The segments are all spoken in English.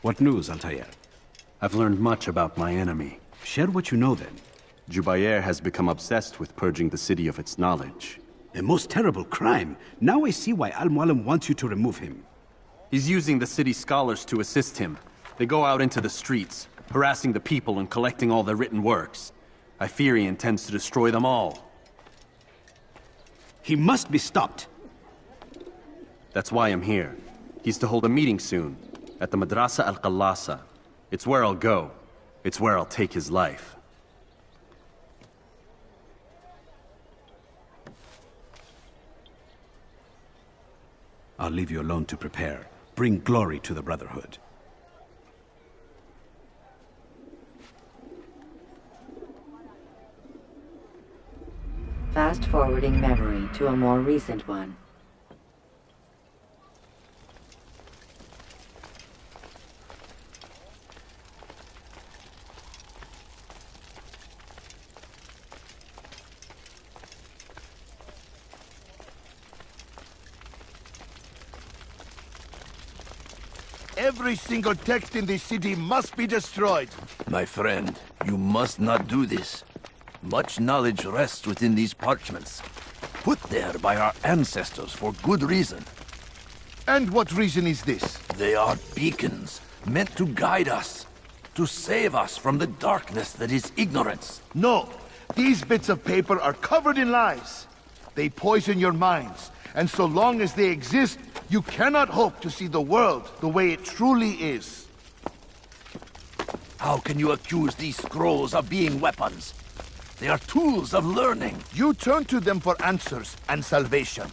What news, Altair? I've learned much about my enemy. Share what you know, then. Jubair has become obsessed with purging the city of its knowledge. A most terrible crime. Now I see why Al-Mualim wants you to remove him. He's using the city scholars to assist him. They go out into the streets, harassing the people and collecting all their written works. I fear he intends to destroy them all. He must be stopped. That's why I'm here. He's to hold a meeting soon, at the Madrasa Al-Qallasa. It's where I'll go. It's where I'll take his life. I'll leave you alone to prepare. Bring glory to the Brotherhood. Fast-forwarding memory to a more recent one. Every single text in this city must be destroyed. My friend, you must not do this. Much knowledge rests within these parchments, put there by our ancestors for good reason. And what reason is this? They are beacons, meant to guide us, to save us from the darkness that is ignorance. No, these bits of paper are covered in lies. They poison your minds, and so long as they exist, you cannot hope to see the world the way it truly is. How can you accuse these scrolls of being weapons? They are tools of learning. You turn to them for answers and salvation.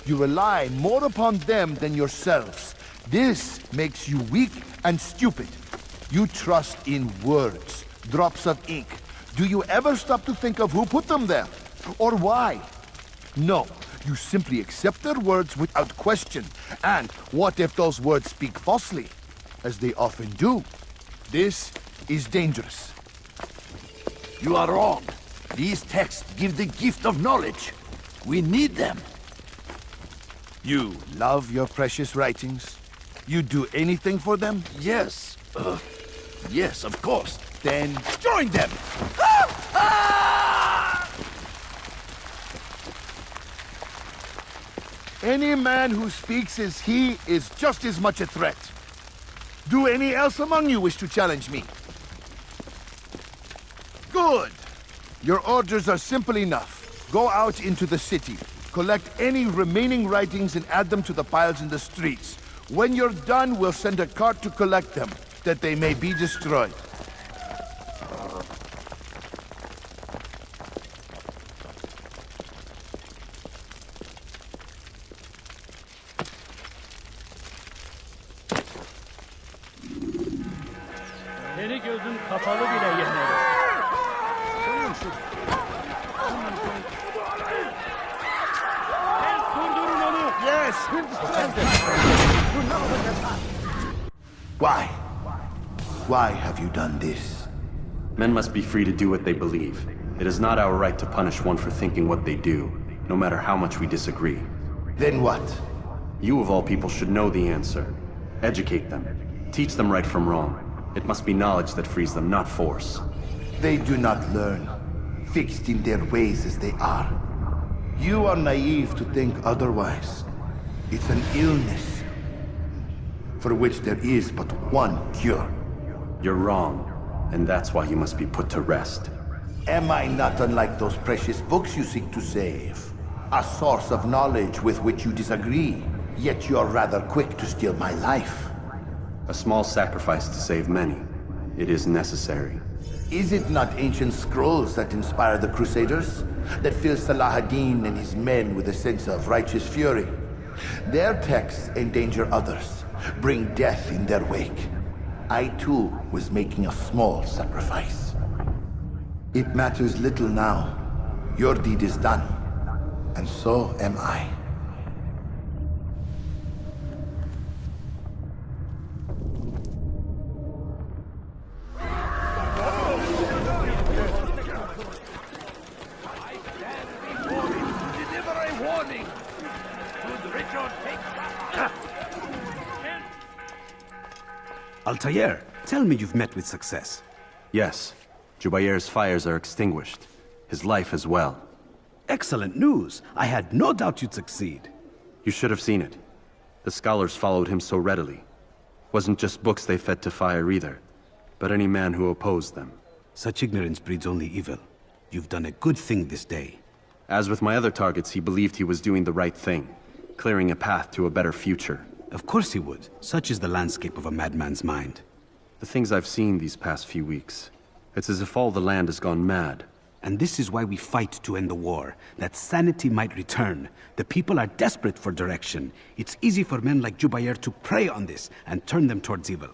You rely more upon them than yourselves. This makes you weak and stupid. You trust in words, drops of ink. Do you ever stop to think of who put them there? Or why? No. You simply accept their words without question. And what if those words speak falsely? As they often do. This is dangerous. You are wrong. These texts give the gift of knowledge. We need them. You love your precious writings? You do anything for them? Yes. Yes, of course. Then join them! Any man who speaks as he is just as much a threat. Do any else among you wish to challenge me? Good! Your orders are simple enough. Go out into the city, collect any remaining writings and add them to the piles in the streets. When you're done, we'll send a cart to collect them, that they may be destroyed. Seni gözün kapalı bile yenerim. Durdurun onu. Yes! Why? Why have you done this? Men must be free to do what they believe. It is not our right to punish one for thinking what they do, no matter how much we disagree. Then what? You of all people should know the answer. Educate them. Teach them right from wrong. It must be knowledge that frees them, not force. They do not learn, fixed in their ways as they are. You are naive to think otherwise. It's an illness, for which there is but one cure. You're wrong, and that's why you must be put to rest. Am I not unlike those precious books you seek to save? A source of knowledge with which you disagree, yet you're rather quick to steal my life. A small sacrifice to save many. It is necessary. Is it not ancient scrolls that inspire the Crusaders? That fill Salah ad-Din and his men with a sense of righteous fury? Their texts endanger others, bring death in their wake. I too was making a small sacrifice. It matters little now. Your deed is done, and so am I. Altair, tell me you've met with success. Yes. Jubair's fires are extinguished. His life as well. Excellent news. I had no doubt you'd succeed. You should have seen it. The scholars followed him so readily. Wasn't just books they fed to fire either, but any man who opposed them. Such ignorance breeds only evil. You've done a good thing this day. As with my other targets, he believed he was doing the right thing, clearing a path to a better future. Of course he would. Such is the landscape of a madman's mind. The things I've seen these past few weeks, it's as if all the land has gone mad. And this is why we fight to end the war, that sanity might return. The people are desperate for direction. It's easy for men like Jubair to prey on this and turn them towards evil.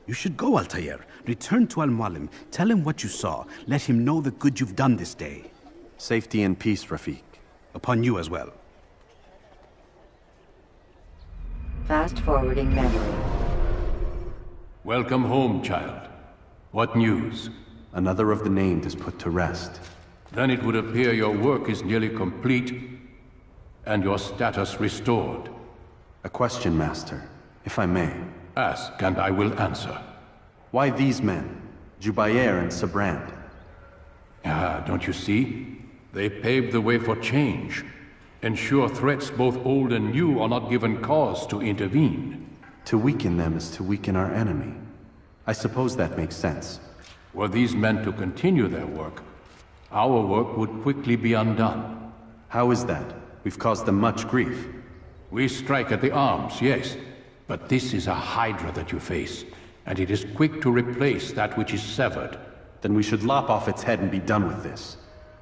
You should go, Altair. Return to Al-Mualim. Tell him what you saw. Let him know the good you've done this day. Safety and peace, Rafiq. Upon you as well. Fast-forwarding memory. Welcome home, child. What news? Another of the named is put to rest. Then it would appear your work is nearly complete and your status restored. A question, Master, if I may. Ask, and I will answer. Why these men, Jubair and Sabrand? Ah, don't you see? They paved the way for change. Ensure threats both old and new are not given cause to intervene. To weaken them is to weaken our enemy. I suppose that makes sense. Were these men to continue their work, our work would quickly be undone. How is that? We've caused them much grief. We strike at the arms, yes, but this is a hydra that you face, and it is quick to replace that which is severed. Then we should lop off its head and be done with this.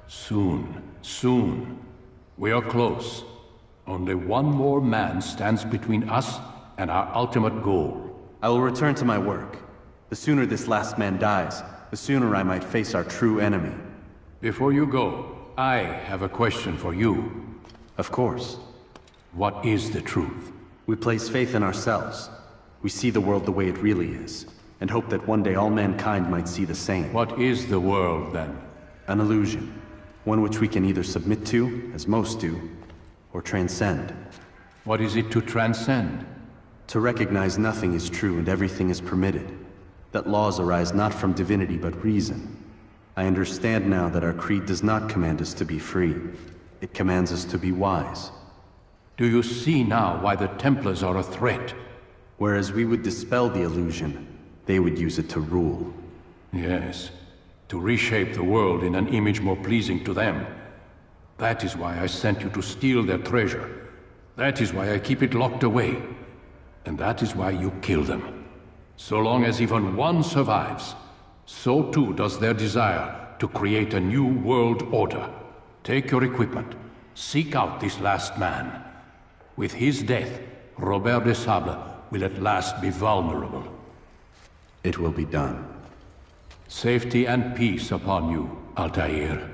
Soon, soon. We are close. Only one more man stands between us and our ultimate goal. I will return to my work. The sooner this last man dies, the sooner I might face our true enemy. Before you go, I have a question for you. Of course. What is the truth? We place faith in ourselves. We see the world the way it really is, and hope that one day all mankind might see the same. What is the world, then? An illusion. One which we can either submit to, as most do, or transcend. What is it to transcend? To recognize nothing is true and everything is permitted. That laws arise not from divinity but reason. I understand now that our creed does not command us to be free. It commands us to be wise. Do you see now why the Templars are a threat? Whereas we would dispel the illusion, they would use it to rule. Yes, to reshape the world in an image more pleasing to them. That is why I sent you to steal their treasure. That is why I keep it locked away. And that is why you kill them. So long as even one survives, so too does their desire to create a new world order. Take your equipment. Seek out this last man. With his death, Robert de Sable will at last be vulnerable. It will be done. Safety and peace upon you, Altair.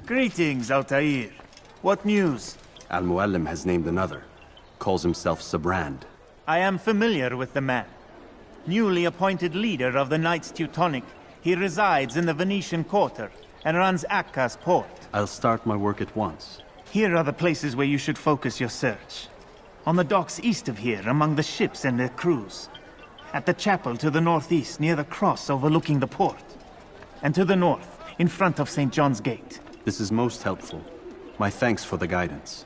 Greetings, Altair. What news? Al-Mualim has named another. Calls himself Sabrand. I am familiar with the man. Newly appointed leader of the Knights Teutonic, he resides in the Venetian Quarter and runs Akka's port. I'll start my work at once. Here are the places where you should focus your search. On the docks east of here, among the ships and their crews. At the chapel to the northeast, near the cross overlooking the port. And to the north, in front of St. John's Gate. This is most helpful. My thanks for the guidance.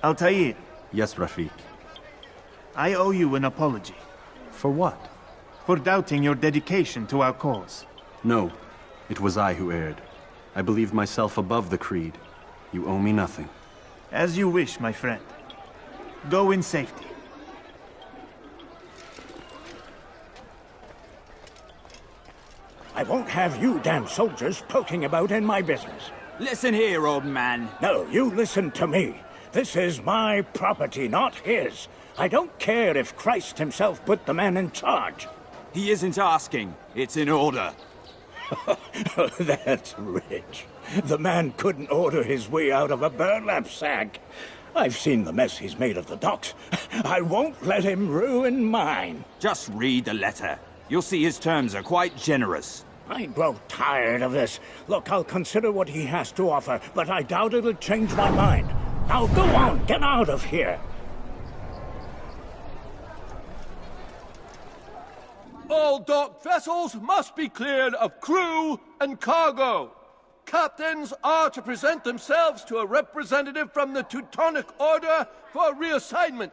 Altair. Yes, Rafiq. I owe you an apology. For what? For doubting your dedication to our cause. No, it was I who erred. I believed myself above the creed. You owe me nothing. As you wish, my friend. Go in safety. I won't have you damn soldiers poking about in my business. Listen here, old man. No, you listen to me. This is my property, not his. I don't care if Christ himself put the man in charge. He isn't asking. It's in order. That's rich. The man couldn't order his way out of a burlap sack. I've seen the mess he's made of the docks. I won't let him ruin mine. Just read the letter. You'll see his terms are quite generous. I grow tired of this. Look, I'll consider what he has to offer, but I doubt it'll change my mind. Now go on, get out of here. All docked vessels must be cleared of crew and cargo. Captains are to present themselves to a representative from the Teutonic Order for reassignment.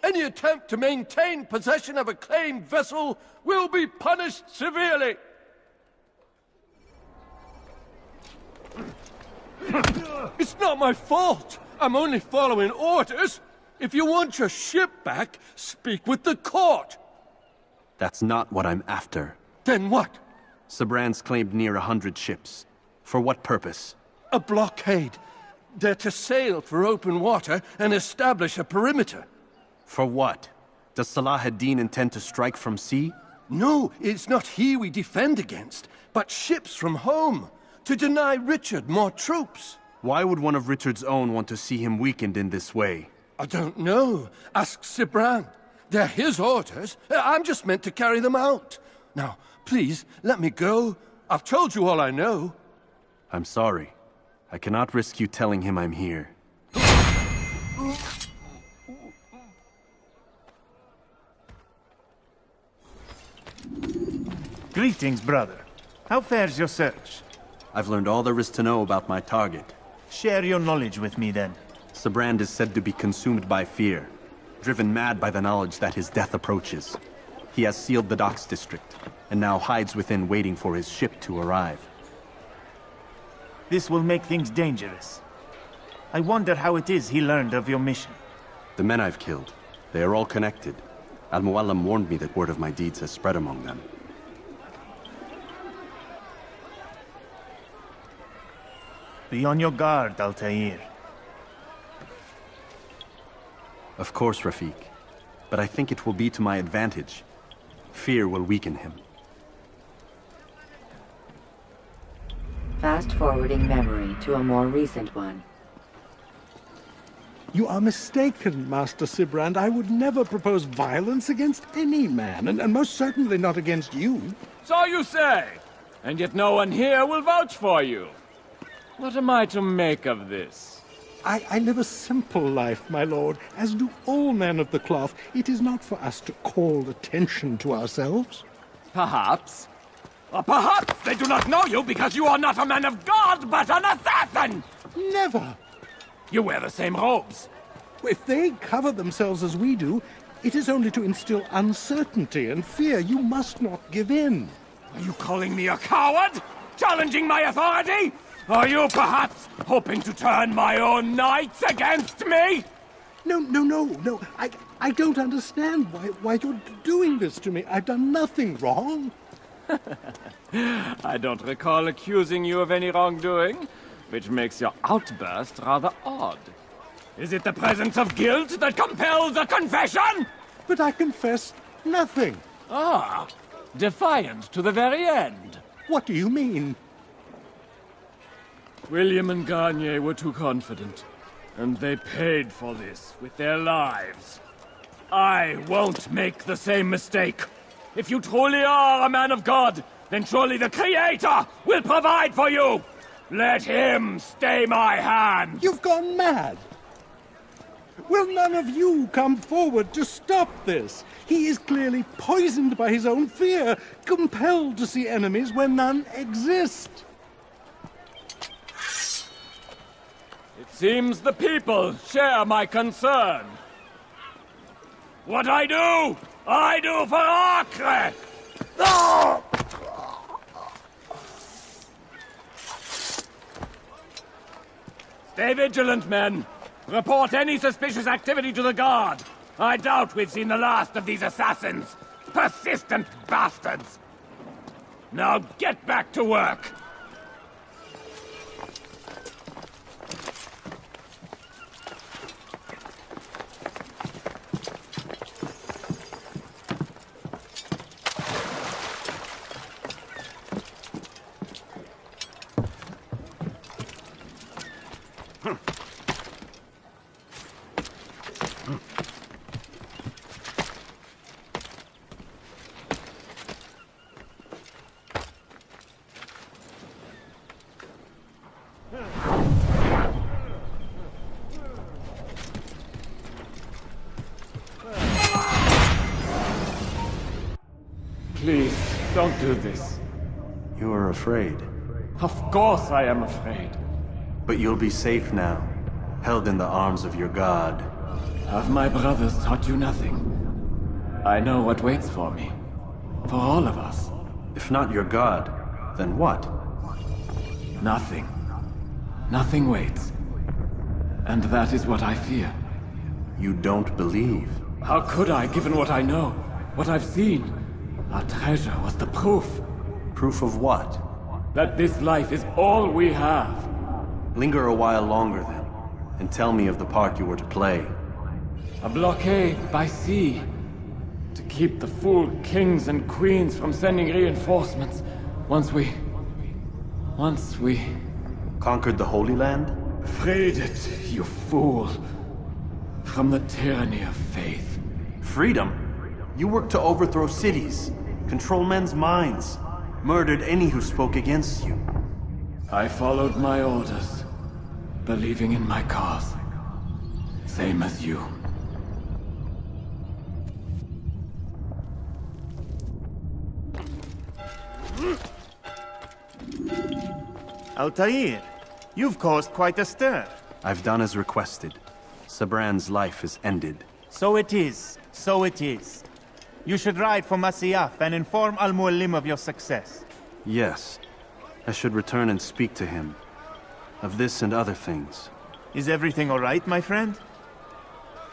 Any attempt to maintain possession of a claimed vessel will be punished severely. It's not my fault. I'm only following orders. If you want your ship back, speak with the court. That's not what I'm after. Then what? Sabrand's claimed near 100 ships. For what purpose? A blockade. They're to sail for open water and establish a perimeter. For what? Does Salah ad-Din intend to strike from sea? No, it's not he we defend against, but ships from home. To deny Richard more troops. Why would one of Richard's own want to see him weakened in this way? I don't know. Ask Sibrand. They're his orders. I'm just meant to carry them out. Now, please, let me go. I've told you all I know. I'm sorry. I cannot risk you telling him I'm here. Greetings, brother. How fares your search? I've learned all there is to know about my target. Share your knowledge with me, then. Sibrand is said to be consumed by fear, driven mad by the knowledge that his death approaches. He has sealed the docks district, and now hides within waiting for his ship to arrive. This will make things dangerous. I wonder how it is he learned of your mission. The men I've killed, they are all connected. Al-Muallim warned me that word of my deeds has spread among them. Be on your guard, Altair. Of course, Rafiq. But I think it will be to my advantage. Fear will weaken him. Fast-forwarding memory to a more recent one. You are mistaken, Master Sibrand. I would never propose violence against any man, and most certainly not against you. So you say, and yet no one here will vouch for you. What am I to make of this? I live a simple life, my lord, as do all men of the cloth. It is not for us to call attention to ourselves. Perhaps. Or perhaps they do not know you because you are not a man of God, but an assassin! Never! You wear the same robes. If they cover themselves as we do, it is only to instill uncertainty and fear. You must not give in. Are you calling me a coward? Challenging my authority? Are you perhaps hoping to turn my own knights against me? No. I don't understand why you're doing this to me. I've done nothing wrong. I don't recall accusing you of any wrongdoing, which makes your outburst rather odd. Is it the presence of guilt that compels a confession? But I confess nothing. Ah, defiant to the very end. What do you mean? William and Garnier were too confident, and they paid for this with their lives. I won't make the same mistake. If you truly are a man of God, then surely the Creator will provide for you! Let him stay my hand! You've gone mad! Will none of you come forward to stop this? He is clearly poisoned by his own fear, compelled to see enemies where none exist. It seems the people share my concern. What I do for Acre! Stay vigilant, men. Report any suspicious activity to the guard. I doubt we've seen the last of these assassins. Persistent bastards. Now get back to work. do this. You are afraid. Of course I am afraid. But you'll be safe now, held in the arms of your god. Have my brothers taught you nothing? I know what waits for me. For all of us. If not your god, then what? Nothing. Nothing waits. And that is what I fear. You don't believe? How could I, given what I know? What I've seen? Our treasure was the proof. Proof of what? That this life is all we have. Linger a while longer then, and tell me of the part you were to play. A blockade by sea. To keep the fool kings and queens from sending reinforcements. Once we... Conquered the Holy Land? Freed it, you fool. From the tyranny of faith. Freedom? You worked to overthrow cities, control men's minds, murdered any who spoke against you. I followed my orders, believing in my cause. Same as you. Altair, you've caused quite a stir. I've done as requested. Sabran's life is ended. So it is. So it is. You should ride for Masyaf and inform Al-Mualim of your success. Yes. I should return and speak to him. Of this and other things. Is everything all right, my friend?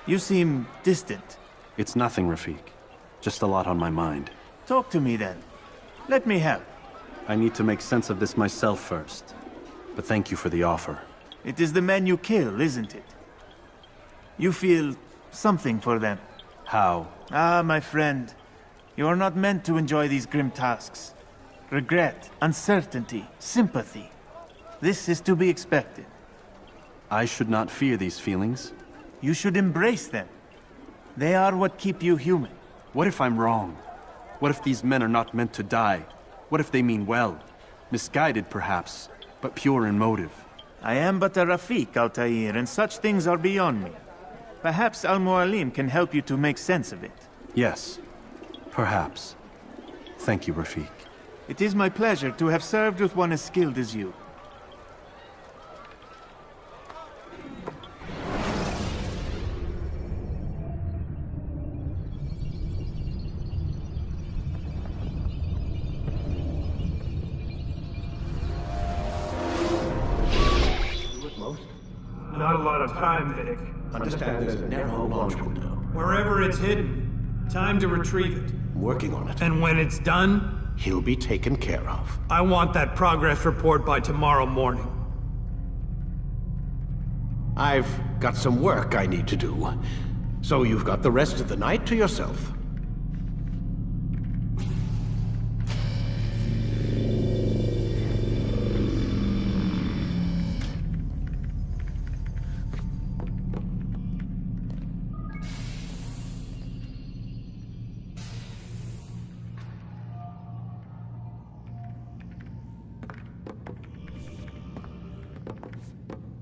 You seem distant. It's nothing, Rafik. Just a lot on my mind. Talk to me then. Let me help. I need to make sense of this myself first. But thank you for the offer. It is the men you kill, isn't it? You feel something for them. How? Ah, my friend. You are not meant to enjoy these grim tasks. Regret, uncertainty, sympathy. This is to be expected. I should not fear these feelings. You should embrace them. They are what keep you human. What if I'm wrong? What if these men are not meant to die? What if they mean well? Misguided, perhaps, but pure in motive. I am but a Rafik, Altair, and such things are beyond me. Perhaps Al-Mualim can help you to make sense of it. Yes, perhaps. Thank you, Rafik. It is my pleasure to have served with one as skilled as you. Not a lot of time, Vidic. Understand there's a narrow launch window. Wherever it's hidden, time to retrieve it. I'm working on it. And when it's done, He'll be taken care of. I want that progress report by tomorrow morning. I've got some work I need to do. So you've got the rest of the night to yourself.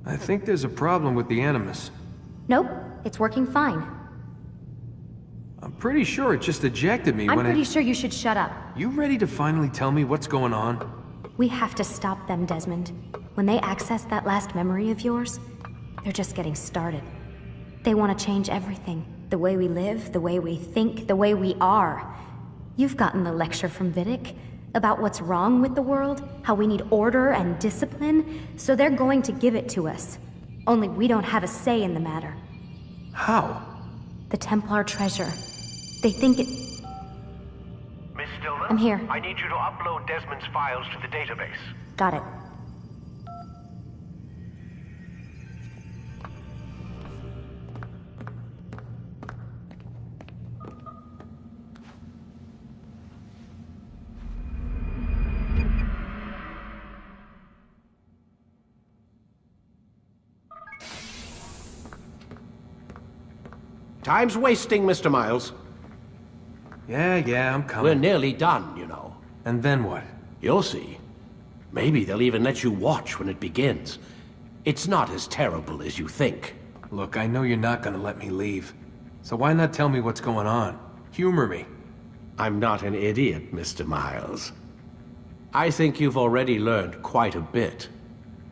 I think there's a problem with the Animus. Nope, it's working fine. I'm pretty sure it just ejected me when I'm pretty sure you should shut up. You ready to finally tell me what's going on? We have to stop them, Desmond. When they access that last memory of yours, they're just getting started. They want to change everything. The way we live, the way we think, the way we are. You've gotten the lecture from Vidic about what's wrong with the world, how we need order and discipline, so they're going to give it to us. Only we don't have a say in the matter. How? The Templar treasure. They think it... Miss Stillman? I'm here. I need you to upload Desmond's files to the database. Got it. Time's wasting, Mr. Miles. Yeah, I'm coming. We're nearly done, you know. And then what? You'll see. Maybe they'll even let you watch when it begins. It's not as terrible as you think. Look, I know you're not gonna let me leave. So why not tell me what's going on? Humor me. I'm not an idiot, Mr. Miles. I think you've already learned quite a bit.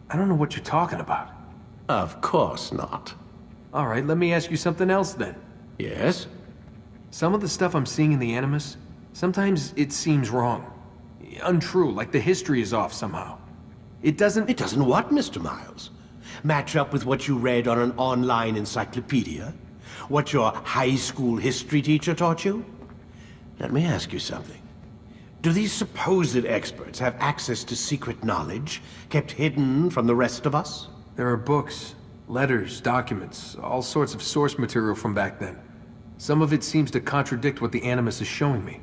I don't know what you're talking about. Of course not. All right, let me ask you something else then. Yes? Some of the stuff I'm seeing in the Animus, sometimes it seems wrong. Untrue, like the history is off somehow. It doesn't... It doesn't what, Mr. Miles? Match up with what you read on an online encyclopedia? What your high school history teacher taught you? Let me ask you something. Do these supposed experts have access to secret knowledge kept hidden from the rest of us? There are books, letters, documents, all sorts of source material from back then. Some of it seems to contradict what the Animus is showing me.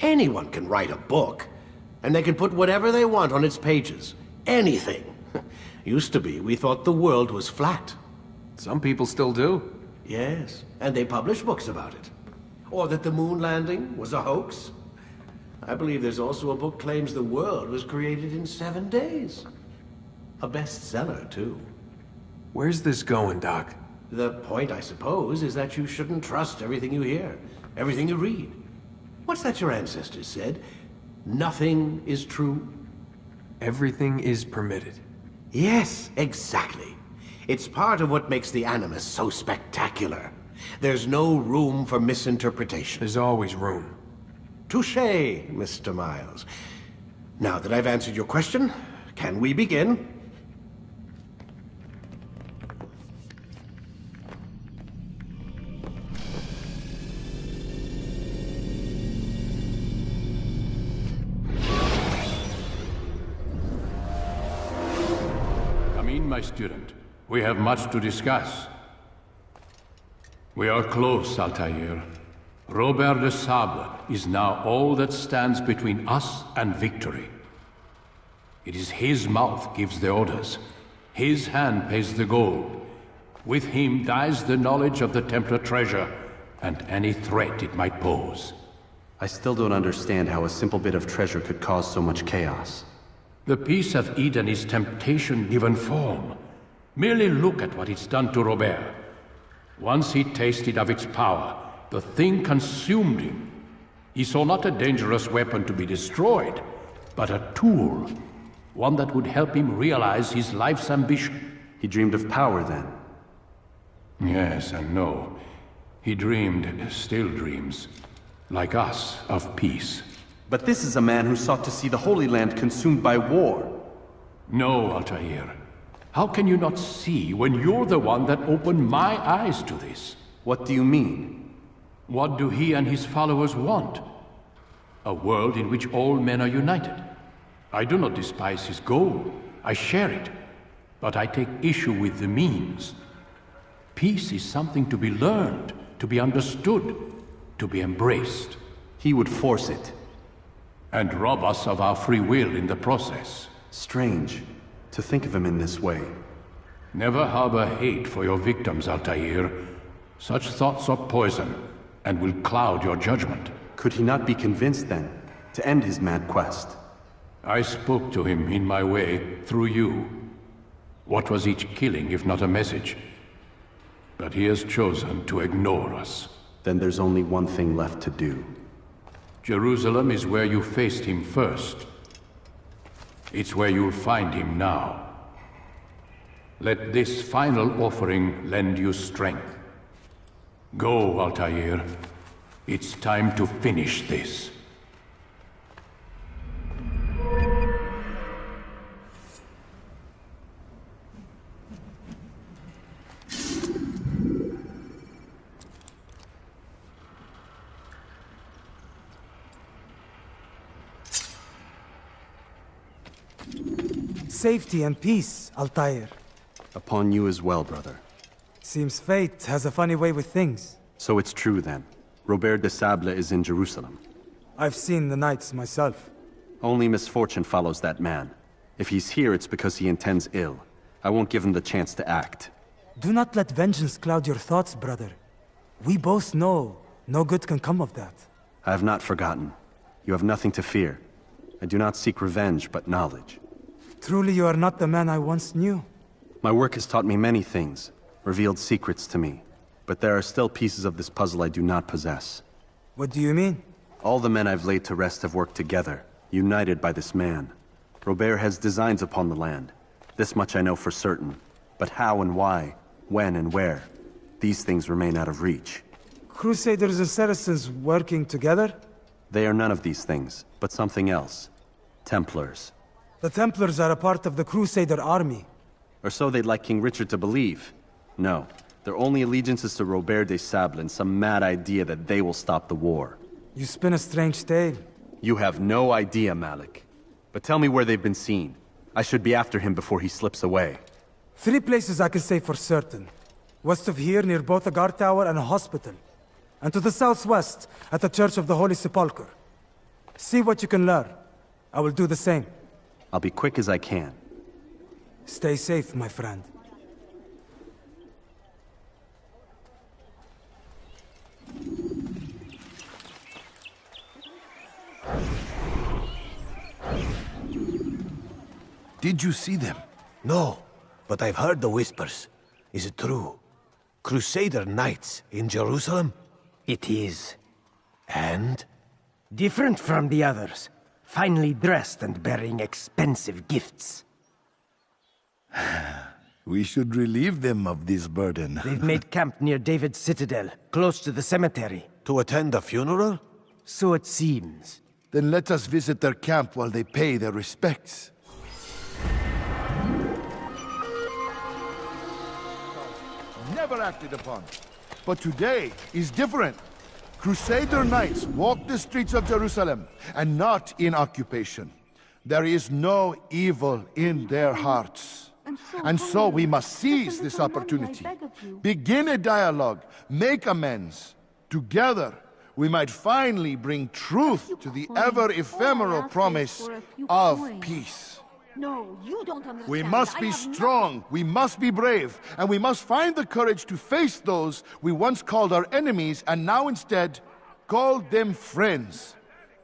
Anyone can write a book, and they can put whatever they want on its pages. Anything. Used to be, we thought the world was flat. Some people still do. Yes, and they publish books about it. Or that the moon landing was a hoax. I believe there's also a book claims the world was created in 7 days. A bestseller, too. Where's this going, Doc? The point, I suppose, is that you shouldn't trust everything you hear, everything you read. What's that your ancestors said? Nothing is true? Everything is permitted. Yes, exactly. It's part of what makes the Animus so spectacular. There's no room for misinterpretation. There's always room. Touché, Mr. Miles. Now that I've answered your question, can we begin? Come in, my student. We have much to discuss. We are close, Altair. Robert de Sable is now all that stands between us and victory. It is his mouth gives the orders. His hand pays the gold. With him dies the knowledge of the Templar treasure and any threat it might pose. I still don't understand how a simple bit of treasure could cause so much chaos. The Peace of Eden is temptation given form. Merely look at what it's done to Robert. Once he tasted of its power, the thing consumed him. He saw not a dangerous weapon to be destroyed, but a tool. One that would help him realize his life's ambition. He dreamed of power then? Yes and no. He dreamed, still dreams, like us, of peace. But this is a man who sought to see the Holy Land consumed by war. No, Altair. How can you not see when you're the one that opened my eyes to this? What do you mean? What do he and his followers want? A world in which all men are united. I do not despise his goal. I share it. But I take issue with the means. Peace is something to be learned, to be understood, to be embraced. He would force it. And rob us of our free will in the process. Strange, to think of him in this way. Never harbor hate for your victims, Altair. Such thoughts are poison, and will cloud your judgment. Could he not be convinced, then, to end his mad quest? I spoke to him in my way, through you. What was each killing, if not a message? But he has chosen to ignore us. Then there's only one thing left to do. Jerusalem is where you faced him first. It's where you'll find him now. Let this final offering lend you strength. Go, Altair. It's time to finish this. Safety and peace, Altair. Upon you as well, brother. Seems fate has a funny way with things. So it's true, then. Robert de Sable is in Jerusalem. I've seen the knights myself. Only misfortune follows that man. If he's here, it's because he intends ill. I won't give him the chance to act. Do not let vengeance cloud your thoughts, brother. We both know no good can come of that. I have not forgotten. You have nothing to fear. I do not seek revenge, but knowledge. Truly you are not the man I once knew. My work has taught me many things, revealed secrets to me. But there are still pieces of this puzzle I do not possess. What do you mean? All the men I've laid to rest have worked together, United by this man. Robert has designs upon the land. This much I know for certain. But how and why, when and where, these things remain out of reach. Crusaders and Saracens working together? They are none of these things, but something else. Templars. The Templars are a part of the Crusader army. Or so they'd like King Richard to believe. No, their only allegiance is to Robert de Sable and some mad idea that they will stop the war. You spin a strange tale. You have no idea, Malik. But tell me where they've been seen. I should be after him before he slips away. 3 places I can say for certain. West of here, near both a guard tower and a hospital. And to the southwest, at the Church of the Holy Sepulchre. See what you can learn. I will do the same. I'll be quick as I can. Stay safe, my friend. Did you see them? No, but I've heard the whispers. Is it true? Crusader knights in Jerusalem? It is. And? Different from the others. Finely dressed and bearing expensive gifts. We should relieve them of this burden. They've made camp near David's citadel, close to the cemetery. To attend a funeral? So it seems. Then let us visit their camp while they pay their respects. Never acted upon. But today is different. Crusader knights walk the streets of Jerusalem, and not in occupation. There is no evil in their hearts. And so we must seize this opportunity. Begin a dialogue, make amends. Together, we might finally bring truth to the ever-ephemeral promise of peace. No, you don't understand. We must be strong, we must be brave, and we must find the courage to face those we once called our enemies and now instead call them friends.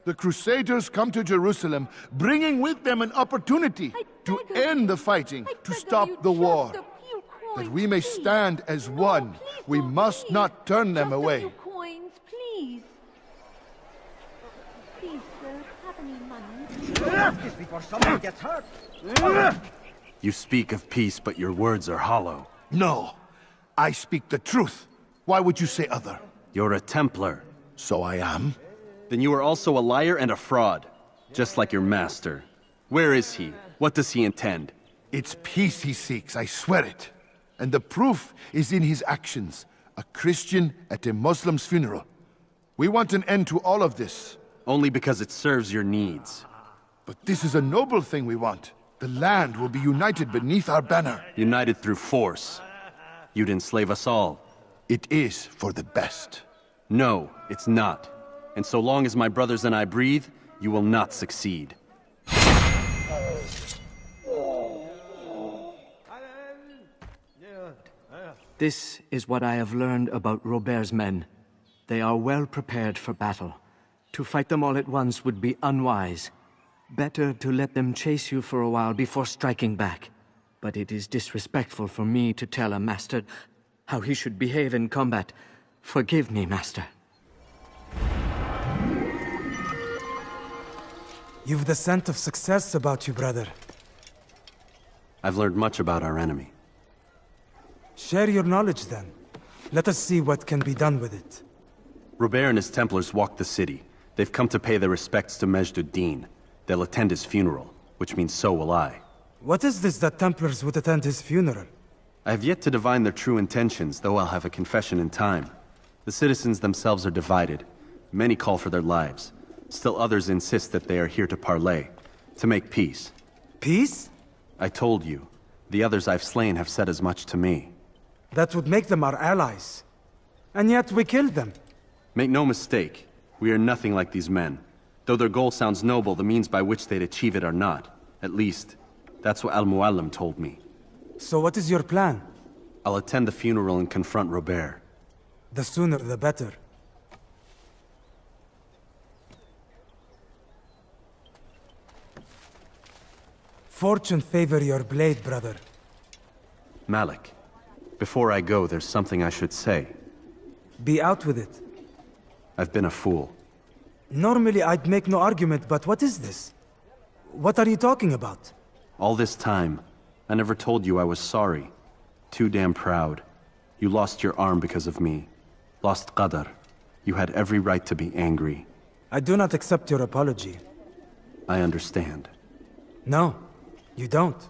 The Crusaders come to Jerusalem, bringing with them an opportunity to end the fighting, to stop the war. That we may stand as one, we must not turn them away. Coins, please. Please, sir, have any money? Before someone gets hurt. You speak of peace, but your words are hollow. No, I speak the truth. Why would you say other? You're a Templar. So I am. Then you are also a liar and a fraud, just like your master. Where is he? What does he intend? It's peace he seeks, I swear it. And the proof is in his actions. A Christian at a Muslim's funeral. We want an end to all of this. Only because it serves your needs. But this is a noble thing we want. The land will be united beneath our banner. United through force. You'd enslave us all. It is for the best. No, it's not. And so long as my brothers and I breathe, you will not succeed. This is what I have learned about Robert's men. They are well prepared for battle. To fight them all at once would be unwise. Better to let them chase you for a while before striking back. But it is disrespectful for me to tell a master how he should behave in combat. Forgive me, master. You've the scent of success about you, brother. I've learned much about our enemy. Share your knowledge, then. Let us see what can be done with it. Robert and his Templars walk the city. They've come to pay their respects to Majd-ud-Din. They'll attend his funeral, which means so will I. What is this that Templars would attend his funeral? I have yet to divine their true intentions, though I'll have a confession in time. The citizens themselves are divided. Many call for their lives. Still others insist that they are here to parley, to make peace. Peace? I told you. The others I've slain have said as much to me. That would make them our allies. And yet we killed them. Make no mistake, we are nothing like these men. Though their goal sounds noble, the means by which they'd achieve it are not. At least, that's what Al-Muallim told me. So what is your plan? I'll attend the funeral and confront Robert. The sooner the better. Fortune favor your blade, brother. Malik, before I go, there's something I should say. Be out with it. I've been a fool. Normally I'd make no argument, but what is this? What are you talking about? All this time, I never told you I was sorry. Too damn proud. You lost your arm because of me. Lost Qadar. You had every right to be angry. I do not accept your apology. I understand. No, you don't.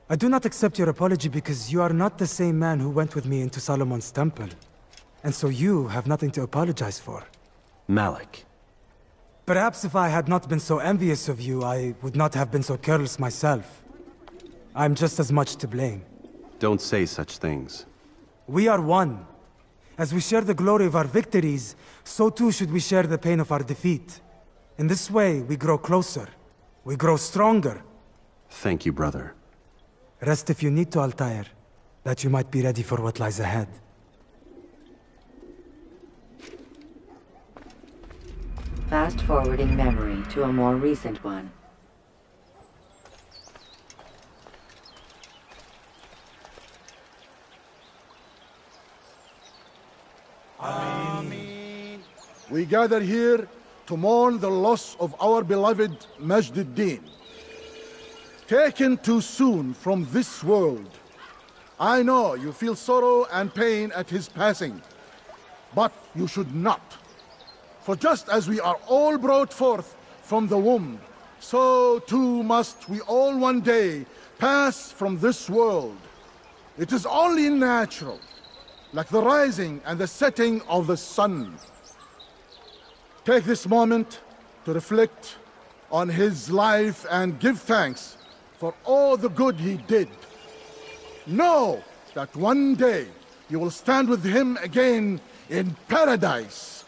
I do not accept your apology because you are not the same man who went with me into Solomon's temple. And so you have nothing to apologize for. Malik. Perhaps if I had not been so envious of you, I would not have been so careless myself. I'm just as much to blame. Don't say such things. We are one. As we share the glory of our victories, so too should we share the pain of our defeat. In this way, we grow closer. We grow stronger. Thank you, brother. Rest if you need to, Altair, that you might be ready for what lies ahead. Fast-forwarding memory to a more recent one. We gather here to mourn the loss of our beloved Majd-ad-Din. Taken too soon from this world. I know you feel sorrow and pain at his passing, but you should not. For just as we are all brought forth from the womb, so too must we all one day pass from this world. It is only natural, like the rising and the setting of the sun. Take this moment to reflect on his life and give thanks for all the good he did. Know that one day you will stand with him again in paradise.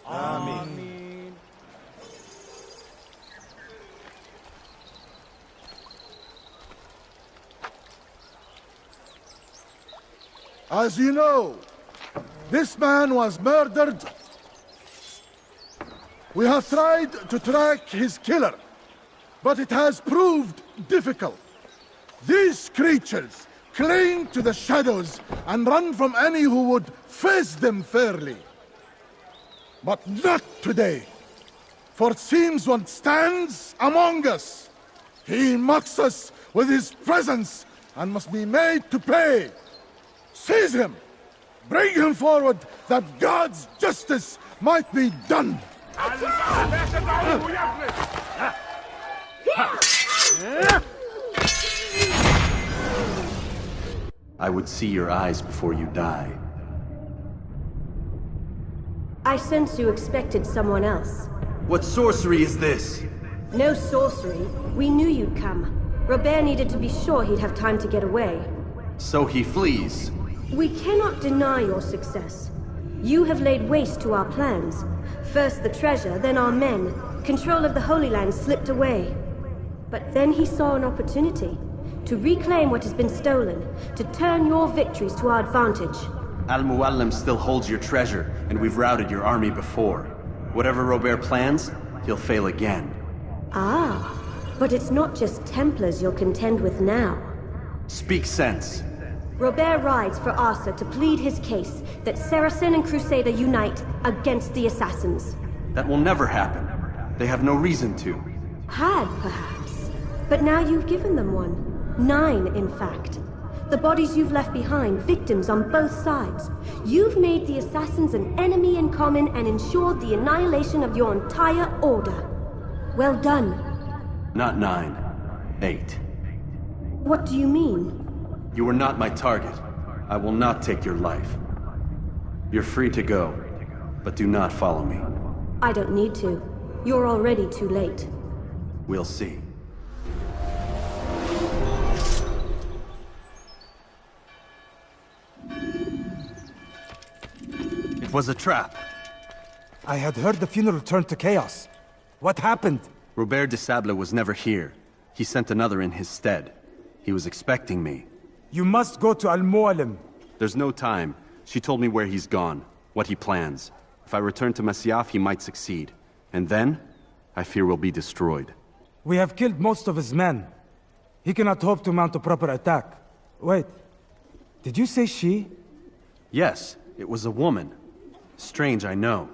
Amen. As you know, this man was murdered. We have tried to track his killer, but it has proved difficult. These creatures cling to the shadows and run from any who would face them fairly. But not today, for it seems one stands among us. He mocks us with his presence and must be made to pay. Seize him! Bring him forward that God's justice might be done! I would see your eyes before you die. I sense you expected someone else. What sorcery is this? No sorcery. We knew you'd come. Robert needed to be sure he'd have time to get away. So he flees. We cannot deny your success. You have laid waste to our plans. First the treasure, then our men. Control of the Holy Land slipped away. But then he saw an opportunity to reclaim what has been stolen, to turn your victories to our advantage. Al-Muallim still holds your treasure, and we've routed your army before. Whatever Robert plans, he'll fail again. Ah, but it's not just Templars you'll contend with now. Speak sense. Robert rides for Asa to plead his case that Saracen and Crusader unite against the Assassins. That will never happen. They have no reason to. Had, perhaps. But now you've given them one. 9, in fact. The bodies you've left behind, victims on both sides. You've made the Assassins an enemy in common and ensured the annihilation of your entire order. Well done. Not 9. 8. What do you mean? You are not my target. I will not take your life. You're free to go, but do not follow me. I don't need to. You're already too late. We'll see. It was a trap. I had heard the funeral turned to chaos. What happened? Robert de Sable was never here. He sent another in his stead. He was expecting me. You must go to Al-Muallim. There's no time. She told me where he's gone, what he plans. If I return to Masyaf, he might succeed. And then, I fear we'll be destroyed. We have killed most of his men. He cannot hope to mount a proper attack. Wait, did you say she? Yes, it was a woman. Strange, I know.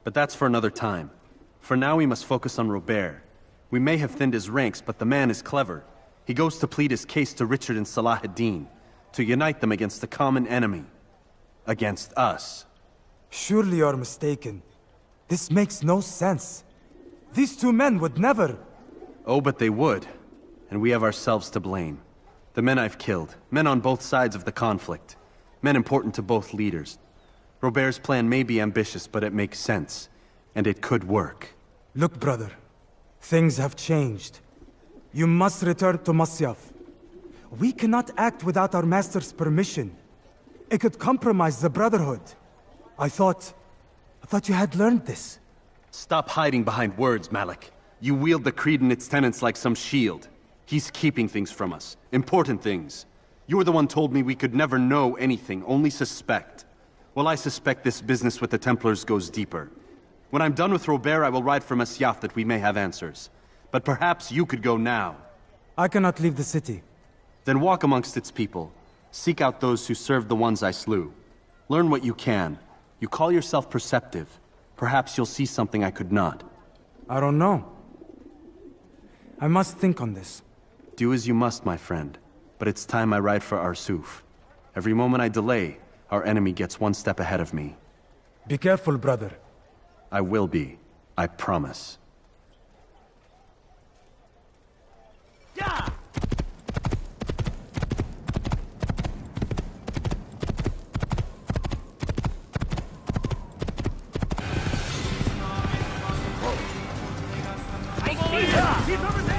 But that's for another time. For now we must focus on Robert. We may have thinned his ranks, but the man is clever. He goes to plead his case to Richard and Salah ad-Din, to unite them against the common enemy. Against us. Surely you're mistaken. This makes no sense. These two men would never... Oh, but they would. And we have ourselves to blame. The men I've killed, men on both sides of the conflict. Men important to both leaders. Robert's plan may be ambitious, but it makes sense. And it could work. Look, brother. Things have changed. You must return to Masyaf. We cannot act without our master's permission. It could compromise the Brotherhood. I thought you had learned this. Stop hiding behind words, Malik. You wield the creed and its tenets like some shield. He's keeping things from us. Important things. You were the one told me we could never know anything, only suspect. Well, I suspect this business with the Templars goes deeper. When I'm done with Robert, I will ride for Masyaf that we may have answers. But perhaps you could go now. I cannot leave the city. Then walk amongst its people. Seek out those who served the ones I slew. Learn what you can. You call yourself perceptive. Perhaps you'll see something I could not. I don't know. I must think on this. Do as you must, my friend. But it's time I ride for Arsuf. Every moment I delay, our enemy gets one step ahead of me. Be careful, brother. I will be. I promise. Yeah! He's over there!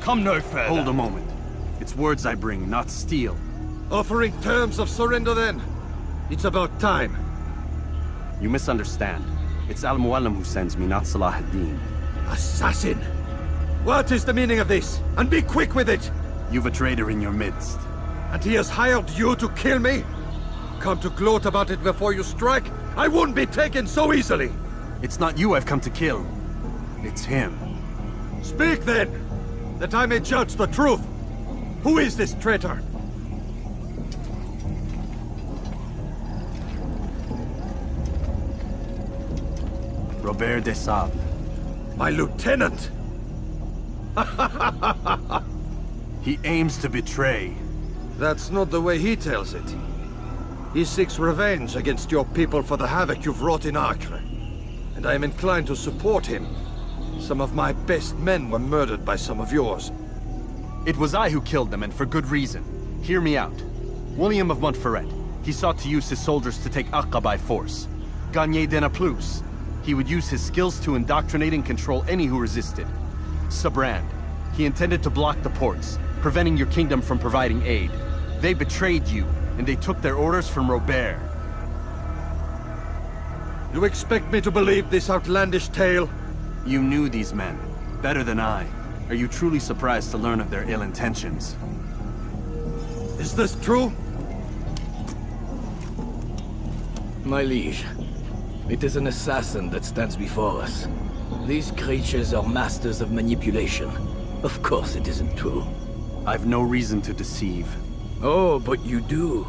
Come no further. Hold a moment. It's words I bring, not steel. Offering terms of surrender then? It's about time. You misunderstand. It's Al-Mualim who sends me, not Salah ad-Din. Assassin! What is the meaning of this? And be quick with it! You've a traitor in your midst. And he has hired you to kill me? Come to gloat about it before you strike? I won't be taken so easily! It's not you I've come to kill. It's him. Speak then! That I may judge the truth! Who is this traitor? Robert de Sable. My lieutenant! He aims to betray. That's not the way he tells it. He seeks revenge against your people for the havoc you've wrought in Acre. And I am inclined to support him. Some of my best men were murdered by some of yours. It was I who killed them, and for good reason. Hear me out. William of Montferrat. He sought to use his soldiers to take Acre by force. Gagné de Naplouse. He would use his skills to indoctrinate and control any who resisted. Sabrand. He intended to block the ports, preventing your kingdom from providing aid. They betrayed you. and they took their orders from Robert. You expect me to believe this outlandish tale? You knew these men, better than I. Are you truly surprised to learn of their ill intentions? Is this true? My liege, it is an assassin that stands before us. These creatures are masters of manipulation. Of course it isn't true. I've no reason to deceive. Oh, but you do.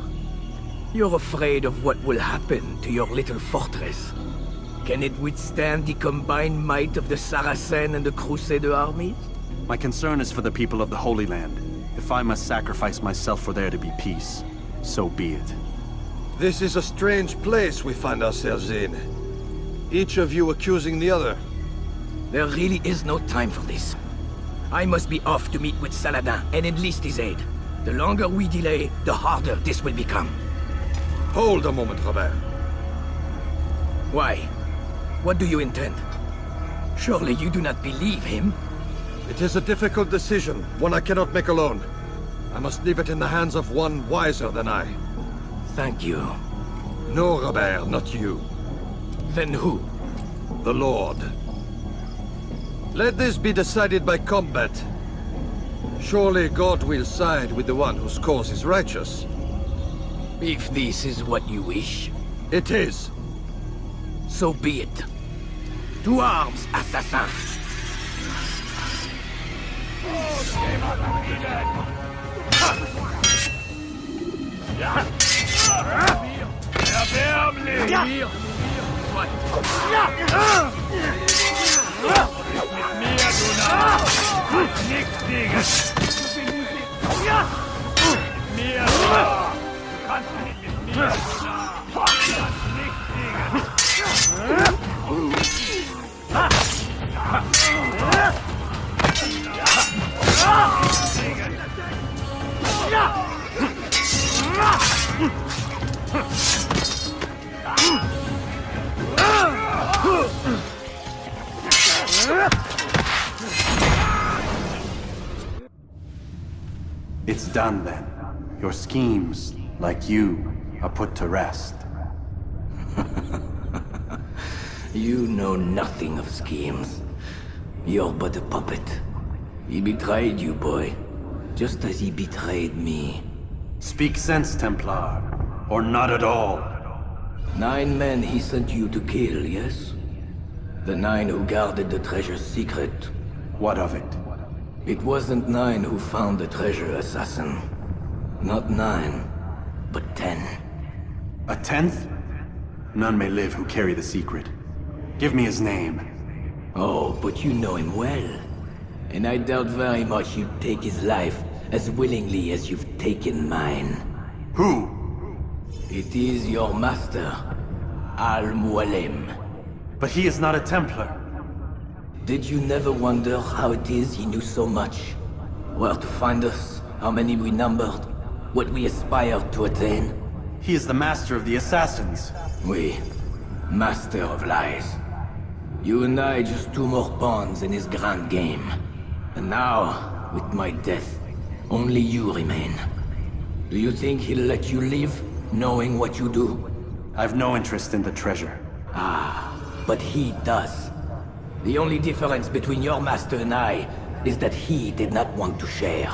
You're afraid of what will happen to your little fortress. Can it withstand the combined might of the Saracen and the Crusader armies? My concern is for the people of the Holy Land. If I must sacrifice myself for there to be peace, so be it. This is a strange place we find ourselves in. Each of you accusing the other. There really is no time for this. I must be off to meet with Saladin and enlist his aid. The longer we delay, the harder this will become. Hold a moment, Robert. Why? What do you intend? Surely you do not believe him? It is a difficult decision, one I cannot make alone. I must leave it in the hands of one wiser than I. Thank you. No, Robert, not you. Then who? The Lord. Let this be decided by combat. Surely God will side with the one whose cause is righteous. If this is what you wish. It is. So be it. To arms, assassins! It's done then. Your schemes, like you, are put to rest. You know nothing of schemes. You're but a puppet. He betrayed you, boy. Just as he betrayed me. Speak sense, Templar. Or not at all. 9 men he sent you to kill, yes? The 9 who guarded the treasure's secret. What of it? It wasn't 9 who found the treasure, assassin. Not 9, but 10. A 10th? None may live who carry the secret. Give me his name. Oh, but you know him well. And I doubt very much you'd take his life as willingly as you've taken mine. Who? It is your master, Al-Mualim. But he is not a Templar. Did you never wonder how it is he knew so much? Where to find us, how many we numbered, what we aspired to attain? He is the master of the Assassins. Oui, master of lies. You and I just 2 more pawns in his grand game. And now, with my death, only you remain. Do you think he'll let you live, knowing what you do? I've no interest in the treasure. Ah, but he does. The only difference between your master and I is that he did not want to share.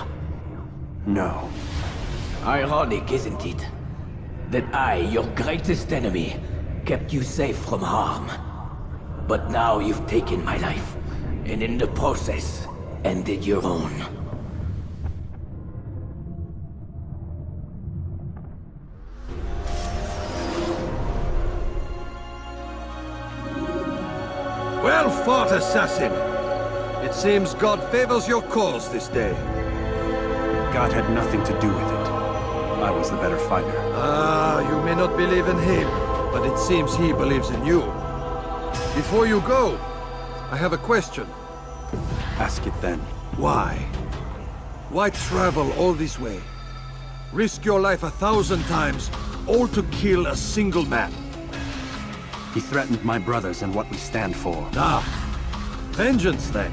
No. Ironic, isn't it? That I, your greatest enemy, kept you safe from harm. But now you've taken my life, and in the process, ended your own. Well fought, assassin! It seems God favors your cause this day. God had nothing to do with it. I was the better fighter. Ah, you may not believe in him, but it seems he believes in you. Before you go, I have a question. Ask it then. Why? Why travel all this way? Risk your life 1,000 times, all to kill a single man. He threatened my brothers and what we stand for. Ah, vengeance then?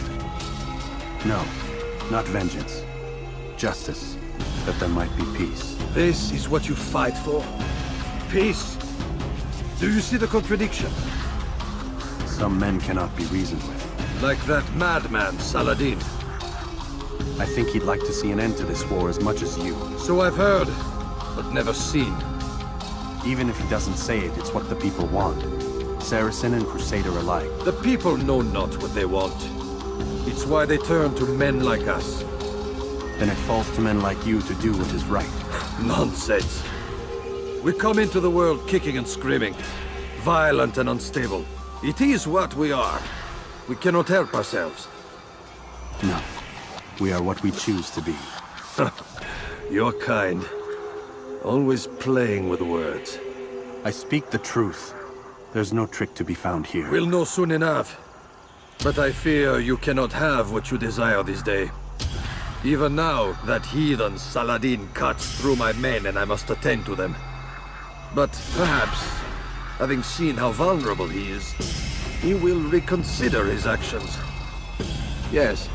No, not vengeance. Justice, that there might be peace. This is what you fight for? Peace? Do you see the contradiction? Some men cannot be reasoned with. Like that madman, Saladin. I think he'd like to see an end to this war as much as you. So I've heard, but never seen. Even if he doesn't say it, it's what the people want. Saracen and Crusader alike. The people know not what they want. It's why they turn to men like us. Then it falls to men like you to do what is right. Nonsense. We come into the world kicking and screaming, violent and unstable. It is what we are. We cannot help ourselves. No. We are what we choose to be. You're kind. Always playing with words. I speak the truth. There's no trick to be found here. We'll know soon enough. But I fear you cannot have what you desire this day. Even now, that heathen Saladin cuts through my men and I must attend to them. But perhaps, having seen how vulnerable he is, he will reconsider his actions. Yes,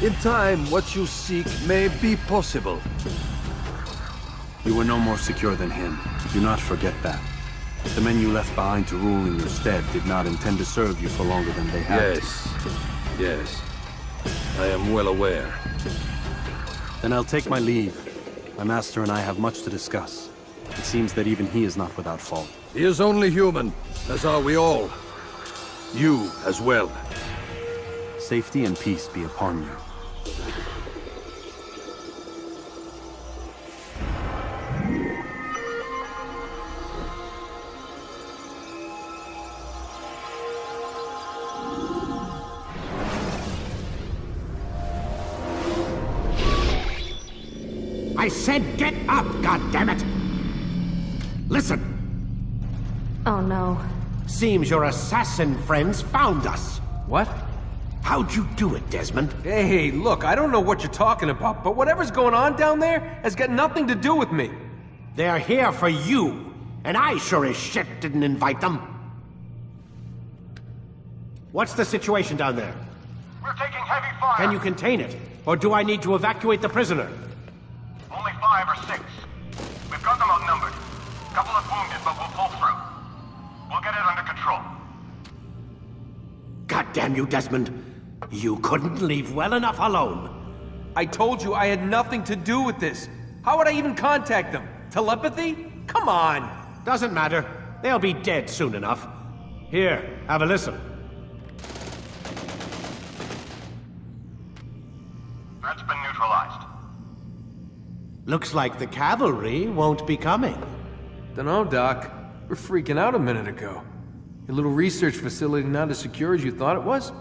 in time, what you seek may be possible. You were no more secure than him. Do not forget that. The men you left behind to rule in your stead did not intend to serve you for longer than they had. Yes. I am well aware. Then I'll take my leave. My master and I have much to discuss. It seems that even he is not without fault. He is only human, as are we all. You as well. Safety and peace be upon you. I said get up, goddammit! Listen! Oh no. Seems your assassin friends found us. What? How'd you do it, Desmond? Hey, look, I don't know what you're talking about, but whatever's going on down there has got nothing to do with me. They're here for you, and I sure as shit didn't invite them. What's the situation down there? We're taking heavy fire. Can you contain it? Or do I need to evacuate the prisoner? Only 5 or 6. We've got them outnumbered. Couple of wounded, but we'll pull through. We'll get it under control. God damn you, Desmond. You couldn't leave well enough alone. I told you I had nothing to do with this. How would I even contact them? Telepathy? Come on! Doesn't matter. They'll be dead soon enough. Here, have a listen. Threat's been neutralized. Looks like the cavalry won't be coming. Dunno, Doc. We're freaking out a minute ago. Your little research facility not as secure as you thought it was?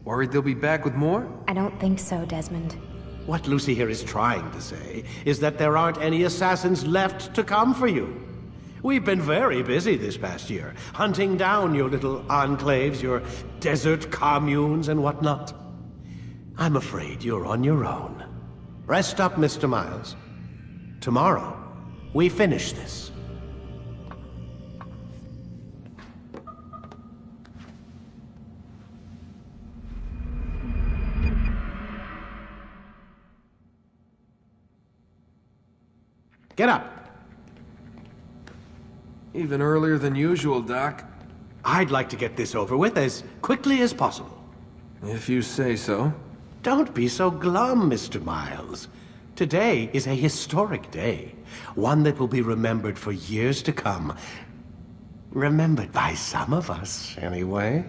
Worried they'll be back with more? I don't think so, Desmond. What Lucy here is trying to say is that there aren't any assassins left to come for you. We've been very busy this past year, hunting down your little enclaves, your desert communes and whatnot. I'm afraid you're on your own. Rest up, Mr. Miles. Tomorrow, we finish this. Get up. Even earlier than usual, Doc. I'd like to get this over with as quickly as possible. If you say so. Don't be so glum, Mr. Miles. Today is a historic day. One that will be remembered for years to come. Remembered by some of us, anyway.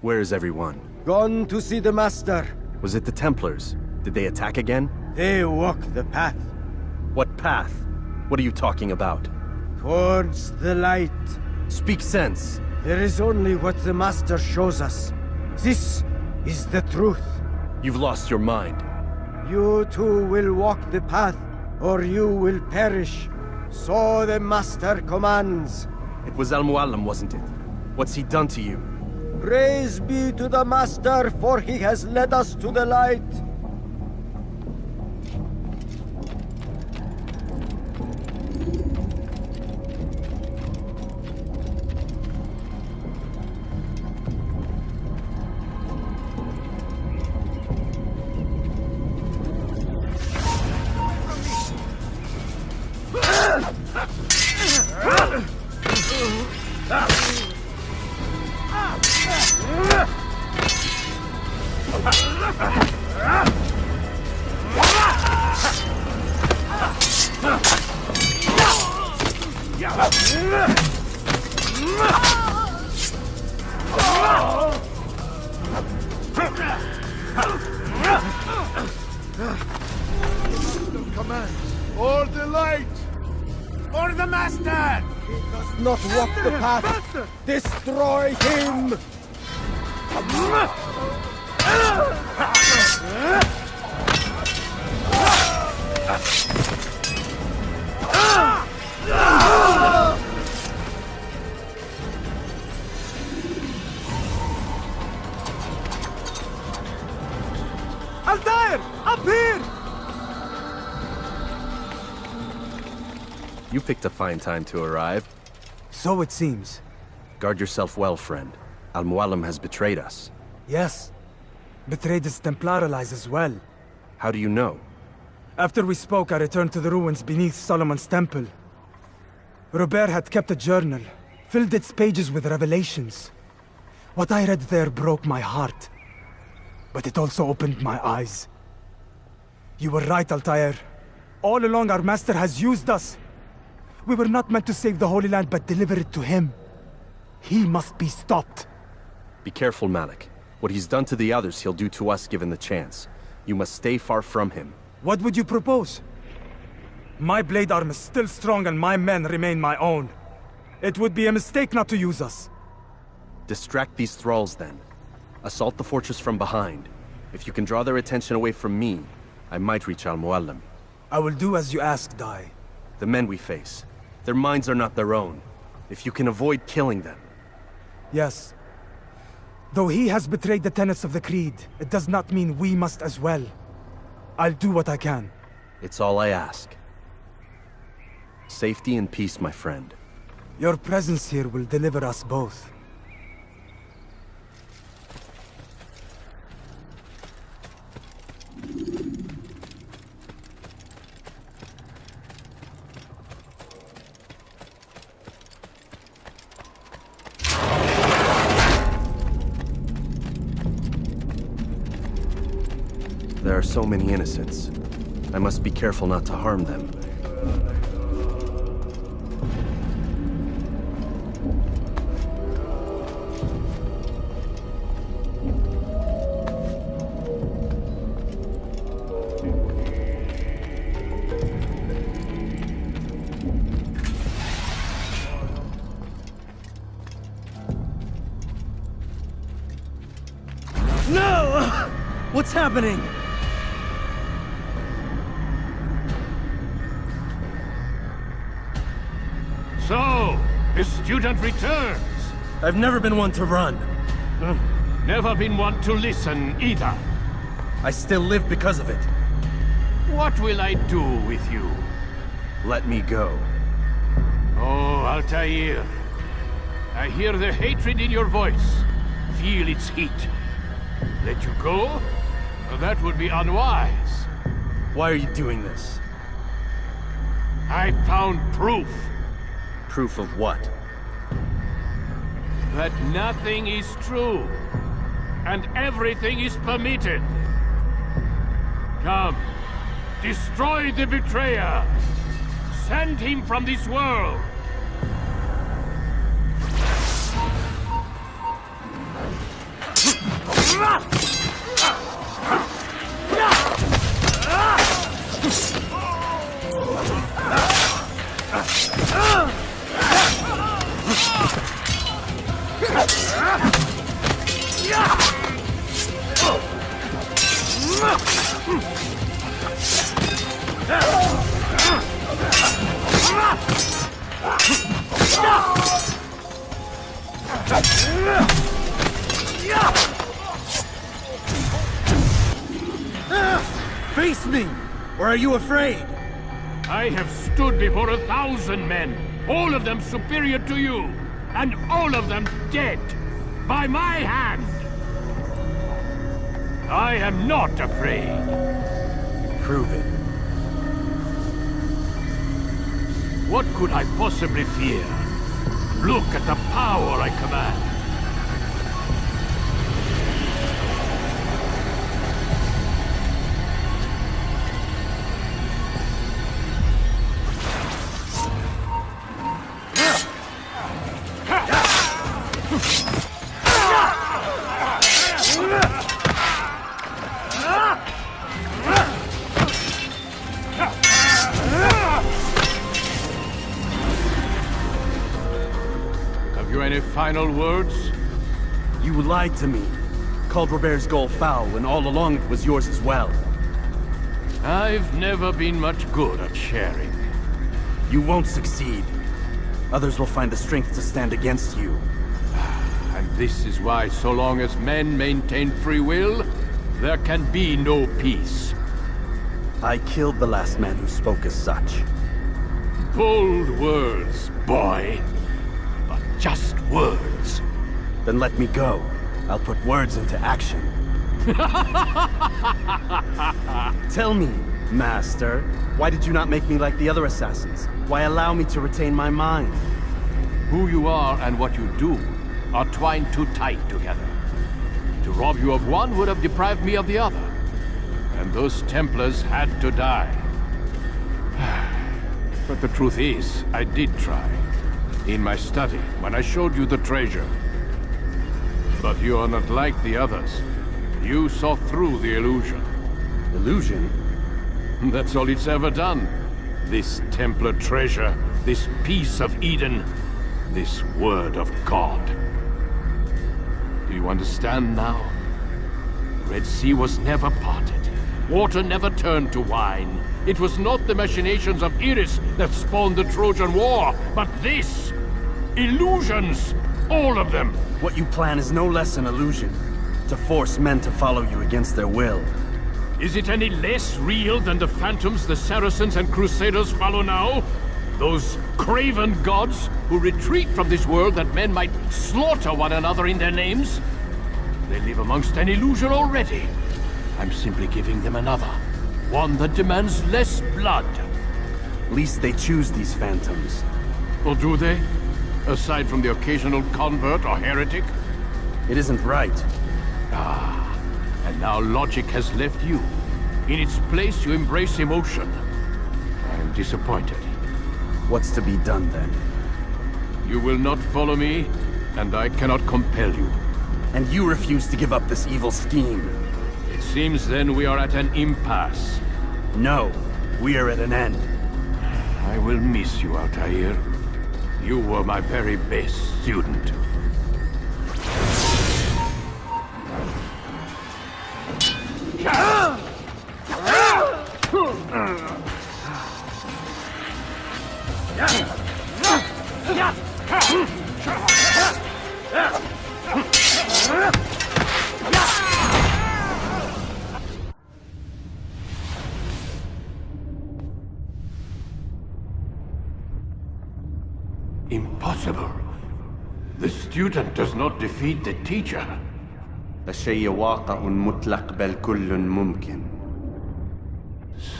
Where is everyone? Gone to see the Master. Was it the Templars? Did they attack again? They walk the path. What path? What are you talking about? Towards the light. Speak sense. There is only what the Master shows us. This is the truth. You've lost your mind. You too will walk the path, or you will perish. So the Master commands. It was Al-Mualim, wasn't it? What's he done to you? Praise be to the Master, for he has led us to the light. Command! Order light! For the Master! He does not walk the path! Destroy him! Altair! Up here! You picked a fine time to arrive. So it seems. Guard yourself well, friend. Al-Mualim has betrayed us. Yes. Betrayed his Templar allies as well. How do you know? After we spoke, I returned to the ruins beneath Solomon's temple. Robert had kept a journal, filled its pages with revelations. What I read there broke my heart. But it also opened my eyes. You were right, Altair. All along our master has used us. We were not meant to save the Holy Land, but deliver it to him. He must be stopped. Be careful, Malik. What he's done to the others, he'll do to us given the chance. You must stay far from him. What would you propose? My blade arm is still strong and my men remain my own. It would be a mistake not to use us. Distract these thralls, then. Assault the fortress from behind. If you can draw their attention away from me, I might reach Al-Mualim. I will do as you ask, Dai. The men we face, their minds are not their own. If you can avoid killing them. Yes. Though he has betrayed the tenets of the Creed, it does not mean we must as well. I'll do what I can. It's all I ask. Safety and peace, my friend. Your presence here will deliver us both. There are so many innocents. I must be careful not to harm them. No! What's happening? So, the student returns. I've never been one to run. Never been one to listen, either. I still live because of it. What will I do with you? Let me go. Oh, Altair. I hear the hatred in your voice. Feel its heat. Let you go? That would be unwise. Why are you doing this? I found proof. Proof of what? That nothing is true, and everything is permitted. Come, destroy the betrayer. Send him from this world. Face me! Or are you afraid? I have stood before 1,000 men, all of them superior to you, and all of them dead, by my hand. I am not afraid. Prove it. What could I possibly fear? Look at the power I command. Final words? You lied to me. Called Robert's goal foul, and all along it was yours as well. I've never been much good at sharing. You won't succeed. Others will find the strength to stand against you. And this is why, so long as men maintain free will, there can be no peace. I killed the last man who spoke as such. Bold words, boy. But just words. Then let me go. I'll put words into action. Tell me, Master, why did you not make me like the other assassins? Why allow me to retain my mind? Who you are and what you do are twined too tight together. To rob you of one would have deprived me of the other. And those Templars had to die. But the truth is, I did try. In my study, when I showed you the treasure. But you are not like the others. You saw through the illusion. Illusion? That's all it's ever done. This Templar treasure, this piece of Eden, this word of God. Do you understand now? Red Sea was never parted. Water never turned to wine. It was not the machinations of Iris that spawned the Trojan War, but this! Illusions! All of them! What you plan is no less an illusion. To force men to follow you against their will. Is it any less real than the phantoms the Saracens and Crusaders follow now? Those craven gods who retreat from this world that men might slaughter one another in their names? They live amongst an illusion already. I'm simply giving them another. One that demands less blood. Least they choose these phantoms. Or do they? Aside from the occasional convert or heretic? It isn't right. Ah, and now logic has left you. In its place, you embrace emotion. I am disappointed. What's to be done, then? You will not follow me, and I cannot compel you. And you refuse to give up this evil scheme. It seems then we are at an impasse. No, we are at an end. I will miss you, Altair. You were my very best student. Impossible. The student does not defeat the teacher. الشيء واقع مطلق بل كل ممكن.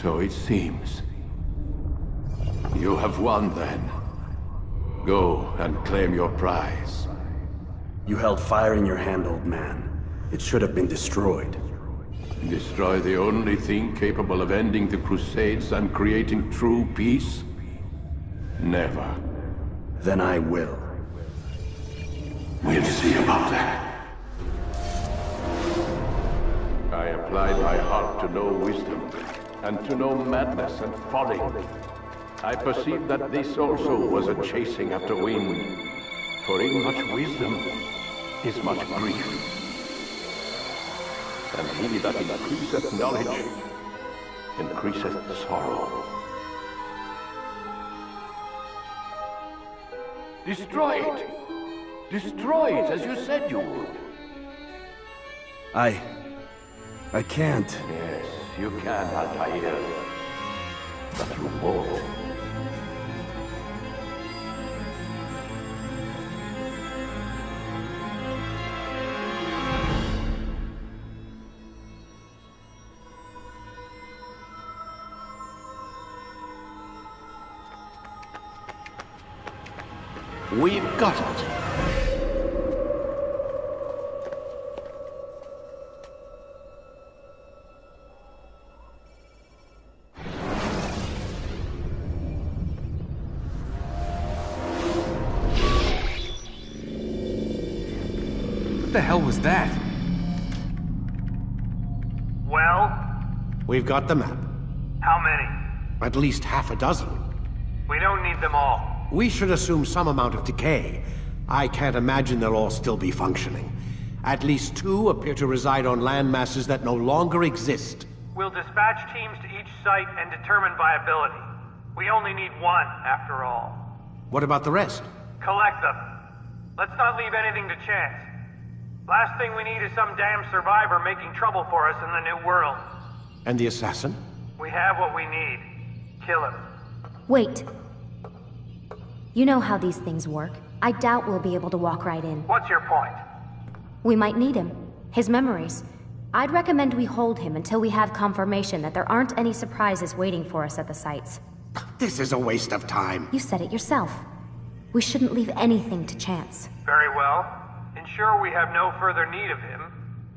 So it seems. You have won then. Go and claim your prize. You held fire in your hand, old man. It should have been destroyed. Destroy the only thing capable of ending the Crusades and creating true peace? Never. Then I will. We'll see about that. I applied my heart to know wisdom, and to know madness and folly. I perceived that this also was a chasing after wind. For in much wisdom is much grief. And he that increaseth knowledge increaseth sorrow. Destroy it! Destroy it as you said you would. I can't. Yes, you can, Altair. But you won't. We've got it. What the hell was that? Well? We've got the map. How many? At least half a dozen. We don't need them all. We should assume some amount of decay. I can't imagine they'll all still be functioning. At least 2 appear to reside on land masses that no longer exist. We'll dispatch teams to each site and determine viability. We only need 1, after all. What about the rest? Collect them. Let's not leave anything to chance. Last thing we need is some damn survivor making trouble for us in the new world. And the assassin? We have what we need. Kill him. Wait. You know how these things work. I doubt we'll be able to walk right in. What's your point? We might need him. His memories. I'd recommend we hold him until we have confirmation that there aren't any surprises waiting for us at the sites. This is a waste of time. You said it yourself. We shouldn't leave anything to chance. Very well. Ensure we have no further need of him,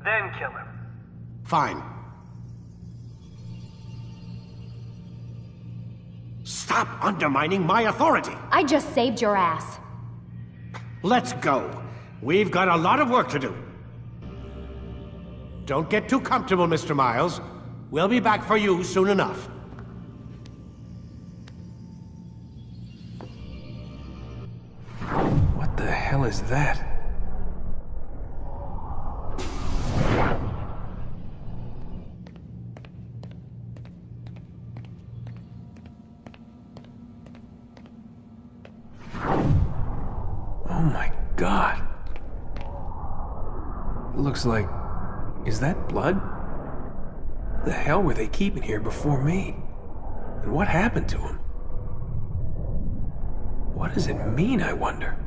then kill him. Fine. Stop undermining my authority! I just saved your ass. Let's go. We've got a lot of work to do. Don't get too comfortable, Mr. Miles. We'll be back for you soon enough. What the hell is that? Oh my God. Looks like... Is that blood? What the hell were they keeping here before me? And what happened to him? What does it mean, I wonder?